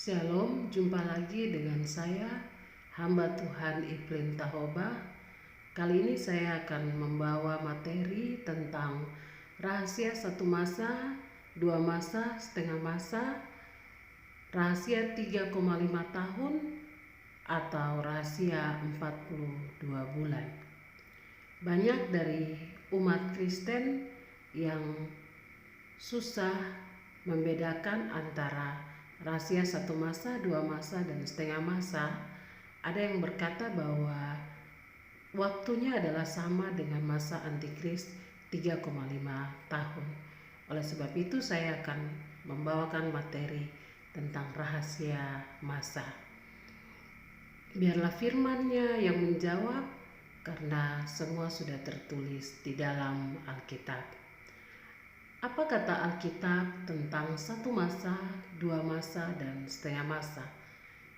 Shalom, jumpa lagi dengan saya, hamba Tuhan Iplin Tahoba. Kali ini saya akan membawa materi tentang rahasia satu masa, dua masa, setengah masa, rahasia 3,5 tahun, atau rahasia 42 bulan. Banyak dari umat Kristen yang susah membedakan antara rahasia satu masa, dua masa, dan setengah masa. Ada yang berkata bahwa waktunya adalah sama dengan masa antikris 3,5 tahun. Oleh sebab itu saya akan membawakan materi tentang rahasia masa. Biarlah firman-Nya yang menjawab, karena semua sudah tertulis di dalam Alkitab. Apa kata Alkitab tentang satu masa, dua masa, dan setengah masa?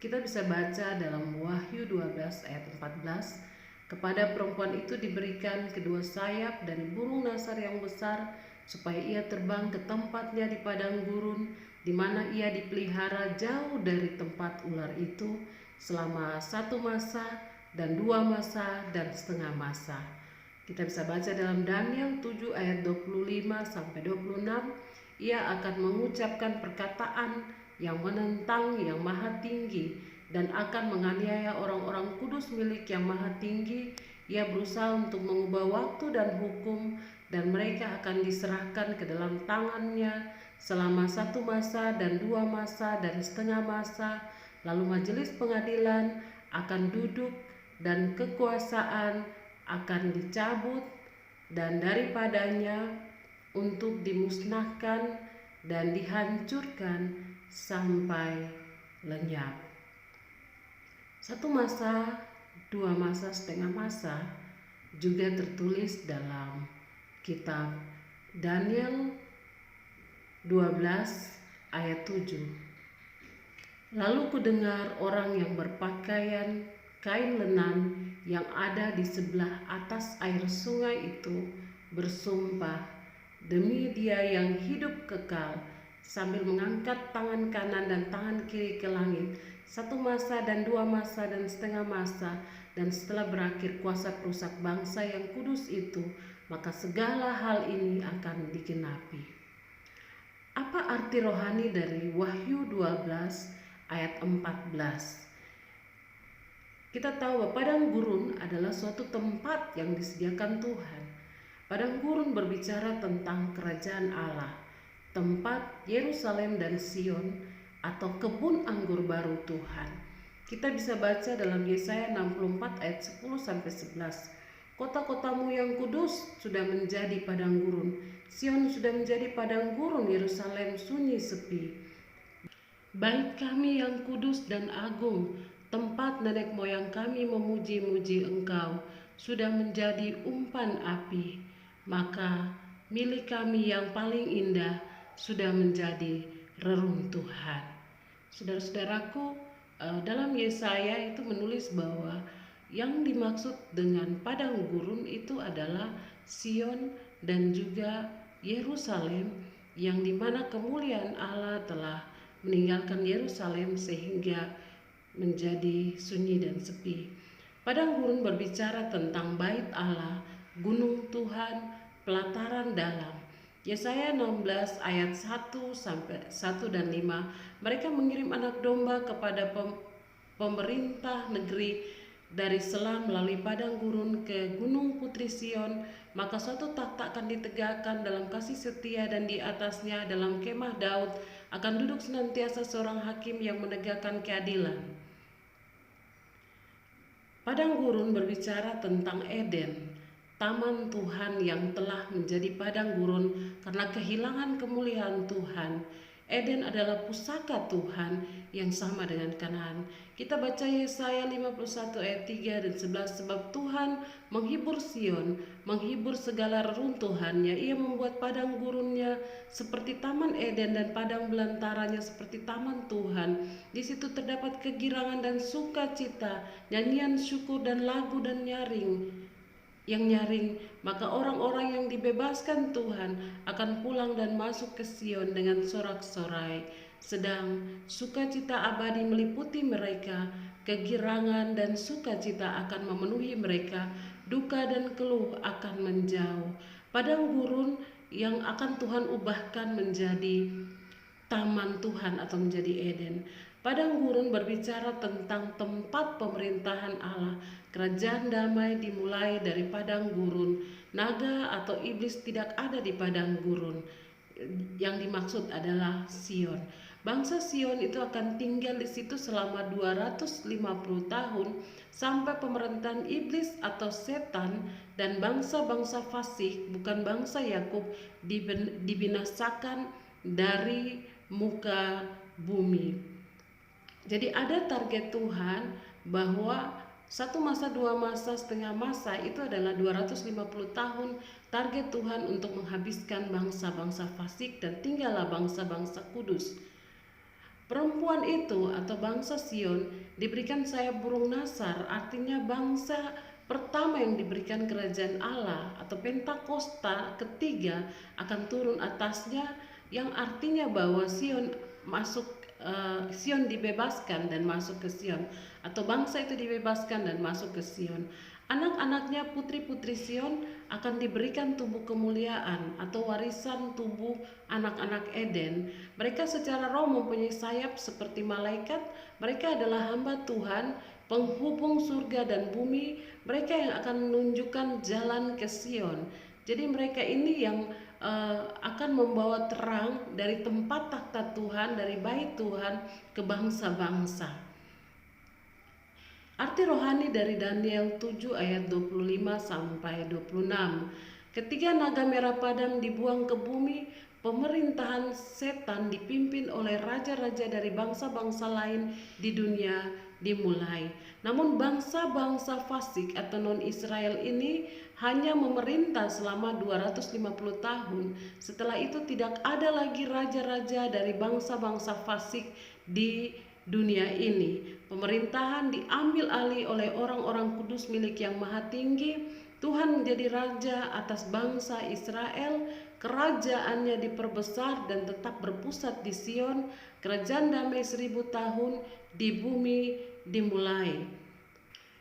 Kita bisa baca dalam Wahyu 12 ayat 14, kepada perempuan itu diberikan kedua sayap dari burung nasar yang besar, supaya ia terbang ke tempatnya di padang gurun, di mana ia dipelihara jauh dari tempat ular itu, selama satu masa, dan dua masa, dan setengah masa. Kita bisa baca dalam Daniel 7 ayat 25-26, ia akan mengucapkan perkataan yang menentang yang maha tinggi dan akan menganiaya orang-orang kudus milik yang maha tinggi. Ia berusaha untuk mengubah waktu dan hukum, dan mereka akan diserahkan ke dalam tangannya selama satu masa dan dua masa dan setengah masa. Lalu majelis pengadilan akan duduk dan kekuasaan akan dicabut dan daripadanya untuk dimusnahkan dan dihancurkan sampai lenyap. Satu masa, dua masa, setengah masa juga tertulis dalam kitab Daniel 12 ayat 7. Lalu kudengar orang yang berpakaian kain lenan yang ada di sebelah atas air sungai itu bersumpah demi Dia yang hidup kekal, sambil mengangkat tangan kanan dan tangan kiri ke langit, satu masa dan dua masa dan setengah masa, dan setelah berakhir kuasa perusak bangsa yang kudus itu, maka segala hal ini akan digenapi. Apa arti rohani dari Wahyu 12 ayat 14? Kita tahu bahwa padang gurun adalah suatu tempat yang disediakan Tuhan. Padang gurun berbicara tentang kerajaan Allah, tempat Yerusalem dan Sion, atau kebun anggur baru Tuhan. Kita bisa baca dalam Yesaya 64 ayat 10-11. Kota-kotamu yang kudus sudah menjadi padang gurun, Sion sudah menjadi padang gurun, Yerusalem sunyi sepi. Bait kami yang kudus dan agung, tempat nenek moyang kami memuji-muji Engkau, sudah menjadi umpan api. Maka milik kami yang paling indah sudah menjadi reruntuhan. Saudara-saudaraku, dalam Yesaya itu menulis bahwa yang dimaksud dengan padang gurun itu adalah Sion dan juga Yerusalem, yang dimana kemuliaan Allah telah meninggalkan Yerusalem sehingga menjadi sunyi dan sepi. Padang gurun berbicara tentang bait Allah, gunung Tuhan, pelataran dalam. Yesaya 16 ayat 1 dan 5, mereka mengirim anak domba kepada pemerintah negeri dari Selam melalui padang gurun ke gunung putri Sion, maka suatu takhta akan ditegakkan dalam kasih setia, dan di atasnya dalam kemah Daud akan duduk senantiasa seorang hakim yang menegakkan keadilan. Padang gurun berbicara tentang Eden, taman Tuhan yang telah menjadi padang gurun karena kehilangan kemuliaan Tuhan. Eden adalah pusaka Tuhan yang sama dengan Kanaan. Kita baca Yesaya 51 ayat 3 dan 11, sebab Tuhan menghibur Sion, menghibur segala reruntuhannya. Ia membuat padang gurunnya seperti taman Eden dan padang belantaranya seperti taman Tuhan. Di situ terdapat kegirangan dan sukacita, nyanyian syukur dan lagu dan nyaring. Maka orang-orang yang dibebaskan Tuhan akan pulang dan masuk ke Sion dengan sorak-sorai. sedang sukacita abadi meliputi mereka, kegirangan dan sukacita akan memenuhi mereka, duka dan keluh akan menjauh. Padang gurun yang akan Tuhan ubahkan menjadi taman Tuhan atau menjadi Eden. Padang gurun berbicara tentang tempat pemerintahan Allah. Kerajaan damai dimulai dari padang gurun. Naga atau iblis tidak ada di padang gurun. Yang dimaksud adalah Sion. Bangsa Sion itu akan tinggal di situ selama 250 tahun sampai pemerintahan iblis atau setan dan bangsa-bangsa fasik, bukan bangsa Yakub, dibinasakan dari muka bumi. Jadi ada target Tuhan bahwa satu masa, dua masa, setengah masa itu adalah 250 tahun target Tuhan untuk menghabiskan bangsa-bangsa fasik dan tinggallah bangsa-bangsa kudus. Perempuan itu atau bangsa Sion diberikan sayap burung nasar, artinya bangsa pertama yang diberikan kerajaan Allah atau Pentakosta ketiga akan turun atasnya, yang artinya bahwa Sion dibebaskan dan masuk ke Sion, atau bangsa itu dibebaskan dan masuk ke Sion. Anak-anaknya putri-putri Sion akan diberikan tubuh kemuliaan atau warisan tubuh anak-anak Eden. Mereka secara roh mempunyai sayap seperti malaikat. Mereka adalah hamba Tuhan, penghubung surga dan bumi. Mereka yang akan menunjukkan jalan ke Sion. Jadi mereka ini yang akan membawa terang dari tempat takhta Tuhan, dari bait Tuhan ke bangsa-bangsa. Arti rohani dari Daniel 7 ayat 25 sampai 26. Ketika naga merah padam dibuang ke bumi, pemerintahan setan dipimpin oleh raja-raja dari bangsa-bangsa lain di dunia dimulai. Namun bangsa-bangsa fasik atau non-Israel ini hanya memerintah selama 250 tahun. Setelah itu tidak ada lagi raja-raja dari bangsa-bangsa fasik di dunia ini. Pemerintahan diambil alih oleh orang-orang kudus milik Yang Maha Tinggi. Tuhan menjadi raja atas bangsa Israel. Kerajaannya diperbesar dan tetap berpusat di Sion. Kerajaan damai 1000 tahun di bumi dimulai.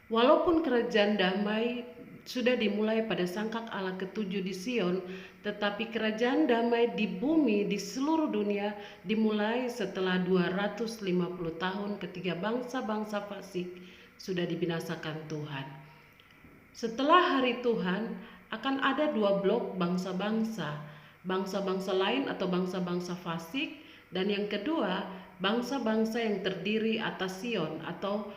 Walaupun kerajaan damai sudah dimulai pada sangkak Allah ketujuh di Sion, tetapi kerajaan damai di bumi di seluruh dunia dimulai setelah 250 tahun ketika bangsa-bangsa fasik sudah dibinasakan Tuhan. Setelah hari Tuhan akan ada dua blok bangsa-bangsa, bangsa-bangsa lain atau bangsa-bangsa fasik, dan yang kedua bangsa-bangsa yang terdiri atas Sion atau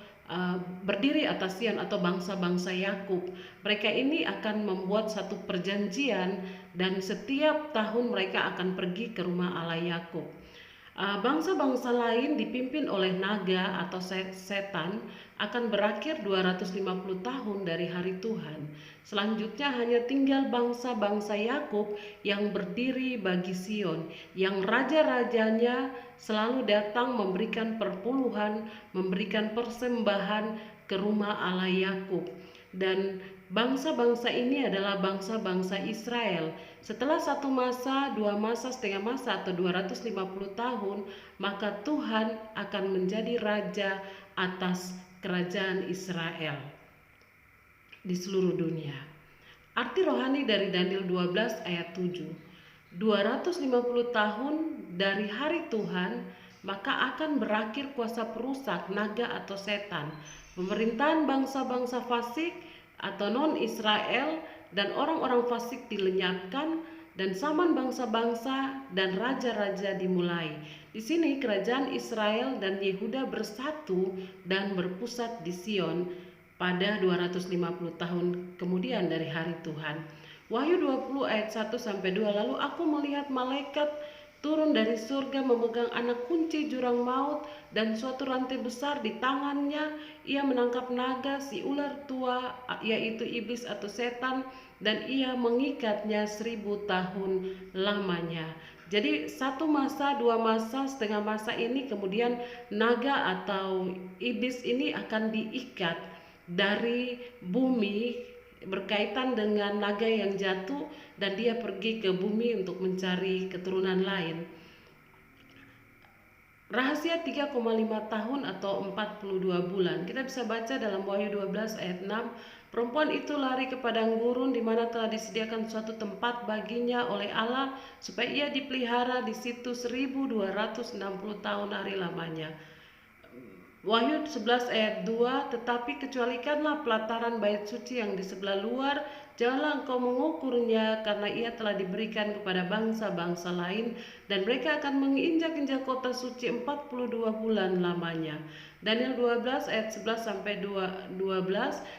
berdiri atas Sion atau bangsa-bangsa Yakub. Mereka ini akan membuat satu perjanjian dan setiap tahun mereka akan pergi ke rumah Allah Yakub. Bangsa-bangsa lain dipimpin oleh naga atau setan akan berakhir 250 tahun dari hari Tuhan. Selanjutnya hanya tinggal bangsa-bangsa Yakub yang berdiri bagi Sion, yang raja-rajanya selalu datang memberikan perpuluhan, memberikan persembahan ke rumah Allah Yakub. Dan bangsa-bangsa ini adalah bangsa-bangsa Israel. Setelah satu masa, dua masa, setengah masa atau 250 tahun, maka Tuhan akan menjadi raja atas kerajaan Israel di seluruh dunia. Arti rohani dari Daniel 12 ayat 7. 250 tahun dari hari Tuhan, maka akan berakhir kuasa perusak naga atau setan. Pemerintahan bangsa-bangsa fasik atau non-Israel dan orang-orang fasik dilenyapkan dan zaman bangsa-bangsa dan raja-raja dimulai. Di sini kerajaan Israel dan Yehuda bersatu dan berpusat di Sion pada 250 tahun kemudian dari hari Tuhan. Wahyu 20 ayat 1 sampai 2. Lalu aku melihat malaikat turun dari surga memegang anak kunci jurang maut dan suatu rantai besar di tangannya. Ia menangkap naga, si ular tua, yaitu iblis atau setan, dan ia mengikatnya 1000 tahun lamanya. Jadi satu masa, dua masa, setengah masa ini kemudian naga atau iblis ini akan diikat dari bumi berkaitan dengan naga yang jatuh dan dia pergi ke bumi untuk mencari keturunan lain. Rahasia 3,5 tahun atau 42 bulan. Kita bisa baca dalam Wahyu 12 ayat 6. Perempuan itu lari ke padang gurun di mana telah disediakan suatu tempat baginya oleh Allah supaya ia dipelihara di situ 1260 tahun hari lamanya. Wahyu 11 ayat 2, tetapi kecualikanlah pelataran bait suci yang di sebelah luar, janganlah engkau mengukurnya, karena ia telah diberikan kepada bangsa-bangsa lain, dan mereka akan menginjak-injak kota suci 42 bulan lamanya. Daniel 12 ayat 11 sampai 12,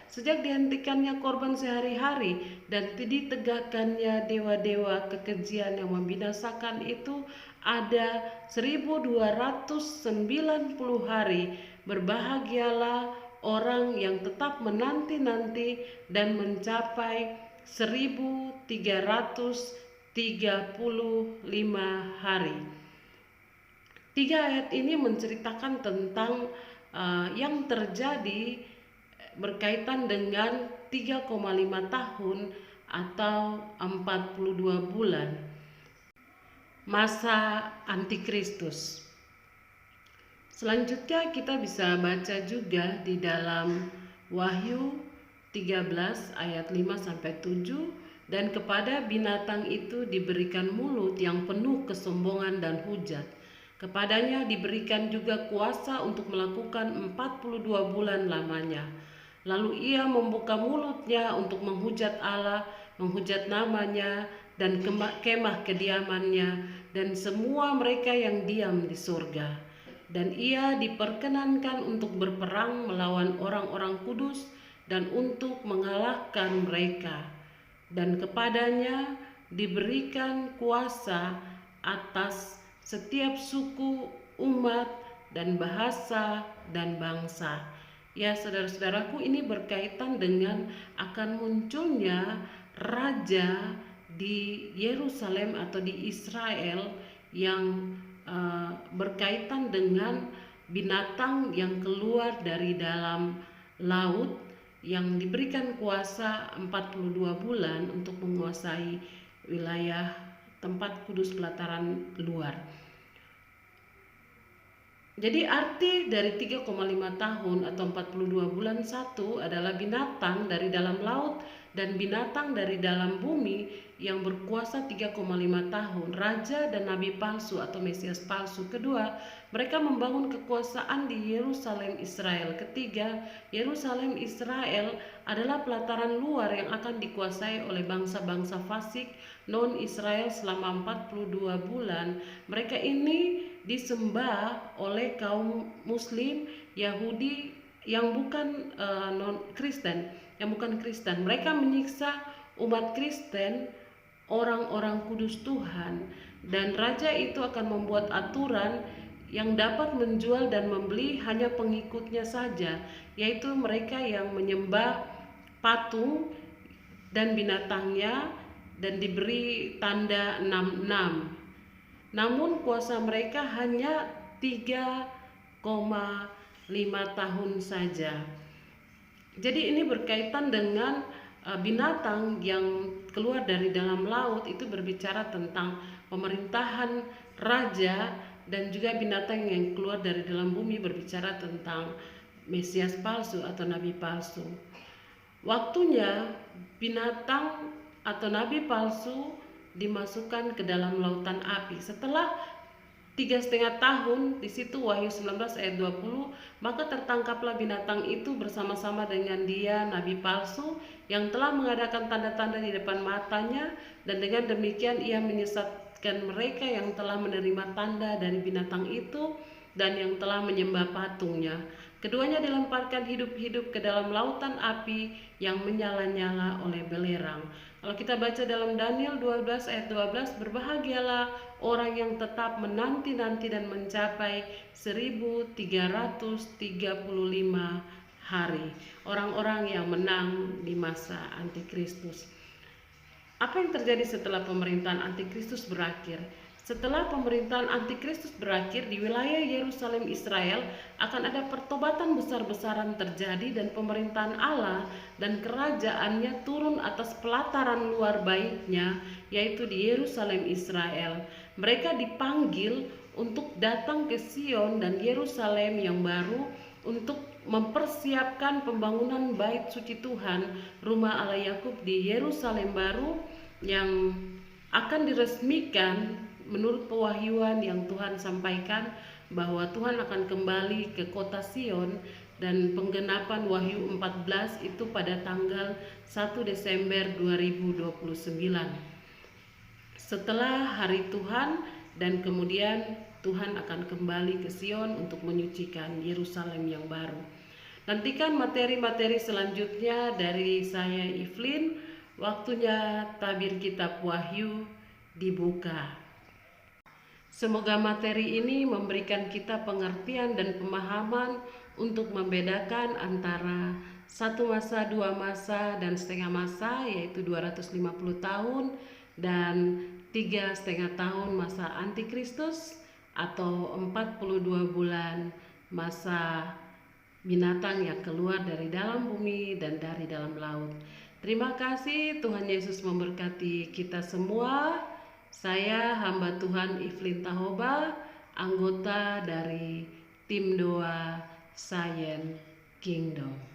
sejak dihentikannya korban sehari-hari dan ditegakkannya dewa-dewa kekejian yang membinasakan itu, ada 1290 hari. Berbahagialah orang yang tetap menanti-nanti dan mencapai 1335 hari. 3 ayat ini menceritakan tentang yang terjadi berkaitan dengan 3,5 tahun atau 42 bulan masa antikristus. Selanjutnya kita bisa baca juga di dalam Wahyu 13 ayat 5 sampai 7, dan kepada binatang itu diberikan mulut yang penuh kesombongan dan hujat. Kepadanya diberikan juga kuasa untuk melakukan 42 bulan lamanya. Lalu ia membuka mulutnya untuk menghujat Allah, menghujat namanya dan kemah kediamannya dan semua mereka yang diam di surga. Dan ia diperkenankan untuk berperang melawan orang-orang kudus dan untuk mengalahkan mereka. Dan kepadanya diberikan kuasa atas setiap suku, umat, dan bahasa dan bangsa. Ya saudara-saudaraku, ini berkaitan dengan akan munculnya raja di Yerusalem atau di Israel yang berkaitan dengan binatang yang keluar dari dalam laut, yang diberikan kuasa 42 bulan untuk menguasai wilayah tempat kudus pelataran luar. Jadi arti dari 3,5 tahun atau 42 bulan, satu adalah binatang dari dalam laut dan binatang dari dalam bumi yang berkuasa 3,5 tahun, raja dan nabi palsu atau mesias palsu. Kedua, mereka membangun kekuasaan di Yerusalem Israel. Ketiga, Yerusalem Israel adalah pelataran luar yang akan dikuasai oleh bangsa-bangsa fasik non-Israel selama 42 bulan. Mereka ini disembah oleh kaum muslim Yahudi yang bukan non-Kristen, Mereka menyiksa umat Kristen, orang-orang kudus Tuhan, dan raja itu akan membuat aturan yang dapat menjual dan membeli hanya pengikutnya saja, yaitu mereka yang menyembah patung dan binatangnya dan diberi tanda 66. Namun kuasa mereka hanya 3,5 tahun saja. Jadi ini berkaitan dengan binatang yang keluar dari dalam laut, itu berbicara tentang pemerintahan raja, dan juga binatang yang keluar dari dalam bumi berbicara tentang mesias palsu atau nabi palsu. Waktunya binatang atau nabi palsu dimasukkan ke dalam lautan api. Setelah 3,5 tahun, di situ Wahyu 19 ayat 20, maka tertangkaplah binatang itu bersama-sama dengan dia, nabi palsu, yang telah mengadakan tanda-tanda di depan matanya, dan dengan demikian ia menyesatkan mereka yang telah menerima tanda dari binatang itu dan yang telah menyembah patungnya. Keduanya dilemparkan hidup-hidup ke dalam lautan api yang menyala-nyala oleh belerang. Kalau kita baca dalam Daniel 12 ayat 12, berbahagialah orang yang tetap menanti-nanti dan mencapai 1335 hari. Orang-orang yang menang di masa antikristus. Apa yang terjadi setelah pemerintahan antikristus berakhir? Setelah pemerintahan antikristus berakhir, di wilayah Yerusalem Israel akan ada pertobatan besar-besaran terjadi, dan pemerintahan Allah dan kerajaannya turun atas pelataran luar baitnya, yaitu di Yerusalem Israel. Mereka dipanggil untuk datang ke Sion dan Yerusalem yang baru untuk mempersiapkan pembangunan bait suci Tuhan, rumah Allah Yakub di Yerusalem baru yang akan diresmikan menurut pewahyuan yang Tuhan sampaikan bahwa Tuhan akan kembali ke kota Sion, dan penggenapan Wahyu 14 itu pada tanggal 1 Desember 2029. Setelah hari Tuhan, dan kemudian Tuhan akan kembali ke Sion untuk menyucikan Yerusalem yang baru. Nantikan materi-materi selanjutnya dari saya, Evelyn. Waktunya tabir kitab Wahyu dibuka. Semoga materi ini memberikan kita pengertian dan pemahaman untuk membedakan antara satu masa, dua masa, dan setengah masa, yaitu 250 tahun dan 3,5 tahun masa antikristus, atau 42 bulan masa binatang yang keluar dari dalam bumi dan dari dalam laut. Terima kasih, Tuhan Yesus memberkati kita semua. Saya hamba Tuhan Evelyn Tahoba, anggota dari tim doa Zion Kingdom.